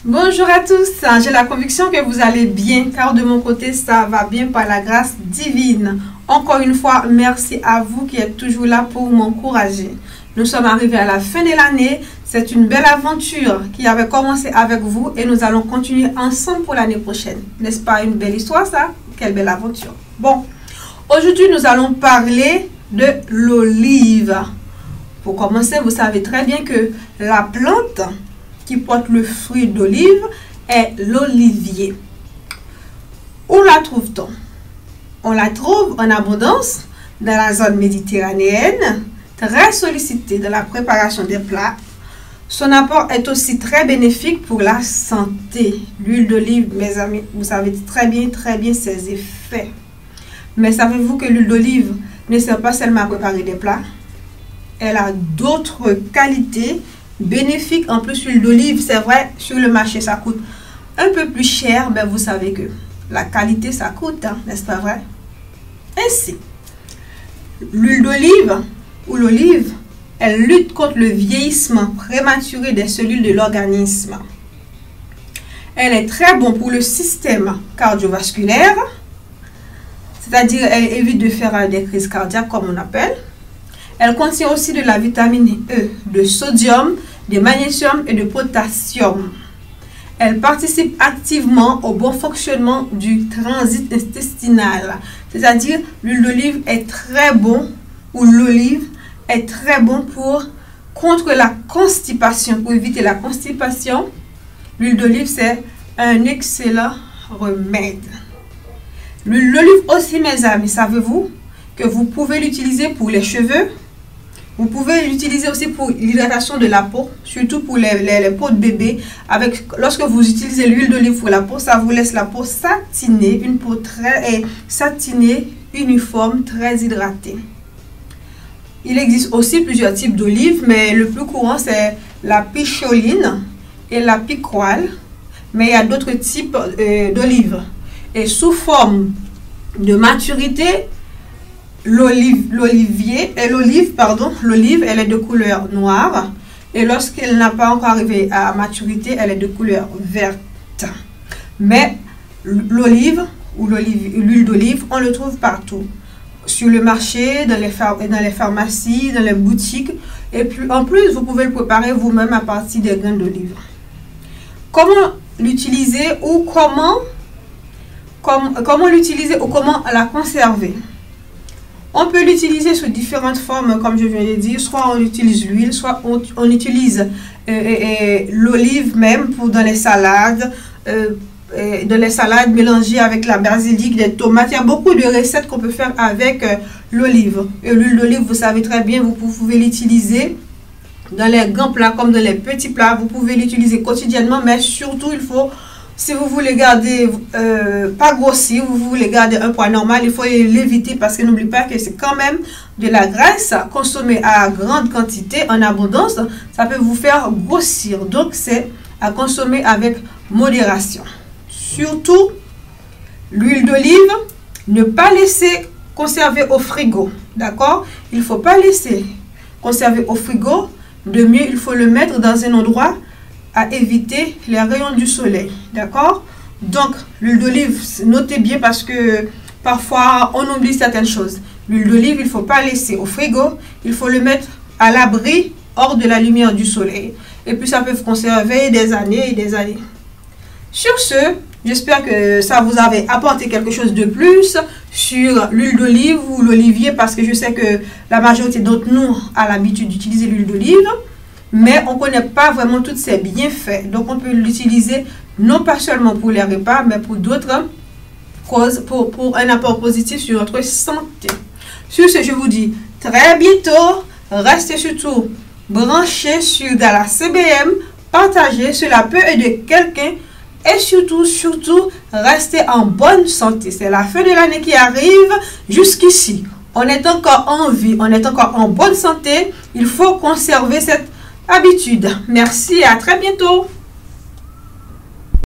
Bonjour à tous, j'ai la conviction que vous allez bien car de mon côté ça va bien par la grâce divine. Encore une fois, merci à vous qui êtes toujours là pour m'encourager. Nous sommes arrivés à la fin de l'année, c'est une belle aventure qui avait commencé avec vous et nous allons continuer ensemble pour l'année prochaine. N'est-ce pas une belle histoire ça? Quelle belle aventure. Bon, aujourd'hui nous allons parler de l'olive. Pour commencer, vous savez très bien que la plante qui porte le fruit d'olive est l'olivier. Où la trouve-t-on? On la trouve en abondance dans la zone méditerranéenne, très sollicitée dans la préparation des plats. Son apport est aussi très bénéfique pour la santé. L'huile d'olive, mes amis, vous savez très bien ses effets. Mais savez-vous que l'huile d'olive ne sert pas seulement à préparer des plats? Elle a d'autres qualités bénéfiques. En plus, l'huile d'olive, c'est vrai, sur le marché, ça coûte un peu plus cher, mais vous savez que la qualité, ça coûte, hein, n'est-ce pas vrai? Ainsi, l'huile d'olive ou l'olive, elle lutte contre le vieillissement prématuré des cellules de l'organisme. Elle est très bonne pour le système cardiovasculaire, c'est-à-dire elle évite de faire des crises cardiaques, comme on appelle. Elle contient aussi de la vitamine E, de sodium, de magnésium et de potassium. Elle participe activement au bon fonctionnement du transit intestinal. C'est-à-dire, l'huile d'olive est très bon, ou l'olive est très bon contre la constipation. Pour éviter la constipation, l'huile d'olive, c'est un excellent remède. L'huile d'olive aussi, mes amis, savez-vous que vous pouvez l'utiliser pour les cheveux? Vous pouvez l'utiliser aussi pour l'hydratation de la peau, surtout pour les peaux de bébé. Lorsque vous utilisez l'huile d'olive pour la peau, ça vous laisse la peau satinée, une peau très satinée, uniforme, très hydratée. Il existe aussi plusieurs types d'olives, mais le plus courant c'est la picholine et la picoile. Mais il y a d'autres types d'olives. Et sous forme de maturité, l'olive, elle est de couleur noire. Et lorsqu'elle n'a pas encore arrivé à maturité, elle est de couleur verte. Mais l'olive ou l'huile d'olive, on le trouve partout. Sur le marché, dans les pharmacies, dans les boutiques. Et puis en plus, vous pouvez le préparer vous-même à partir des graines d'olive. Comment l'utiliser ou comment l'utiliser ou comment la conserver? On peut l'utiliser sous différentes formes, comme je viens de dire. Soit on utilise l'huile, soit on utilise l'olive même dans les salades. Mélangées avec la basilic, des tomates. Il y a beaucoup de recettes qu'on peut faire avec l'olive. Et l'huile d'olive, vous savez très bien, vous pouvez l'utiliser dans les grands plats comme dans les petits plats. Vous pouvez l'utiliser quotidiennement, mais surtout, il faut... Si vous voulez garder, pas grossir, vous voulez garder un poids normal, il faut l'éviter parce que n'oubliez pas que c'est quand même de la graisse consommée à grande quantité, en abondance. Ça peut vous faire grossir. Donc, c'est à consommer avec modération. Surtout, l'huile d'olive, ne pas laisser conserver au frigo. D'accord? Il ne faut pas laisser conserver au frigo. De mieux, il faut le mettre dans un endroit à éviter les rayons du soleil, d'accord? Donc l'huile d'olive, notez bien parce que parfois on oublie certaines choses. L'huile d'olive, il ne faut pas laisser au frigo, il faut le mettre à l'abri, hors de la lumière du soleil, et puis ça peut vous conserver des années et des années. Sur ce, j'espère que ça vous avait apporté quelque chose de plus sur l'huile d'olive ou l'olivier, parce que je sais que la majorité d'entre nous a l'habitude d'utiliser l'huile d'olive, mais on ne connaît pas vraiment tous ses bienfaits. Donc, on peut l'utiliser non pas seulement pour les repas, mais pour d'autres causes, pour un apport positif sur notre santé. Sur ce, je vous dis très bientôt. Restez surtout branchés sur Dallas CBM. Partagez, cela peut aider quelqu'un. Et surtout, restez en bonne santé. C'est la fin de l'année qui arrive. Jusqu'ici, on est encore en vie, on est encore en bonne santé. Il faut conserver cette habitude. Merci et à très bientôt.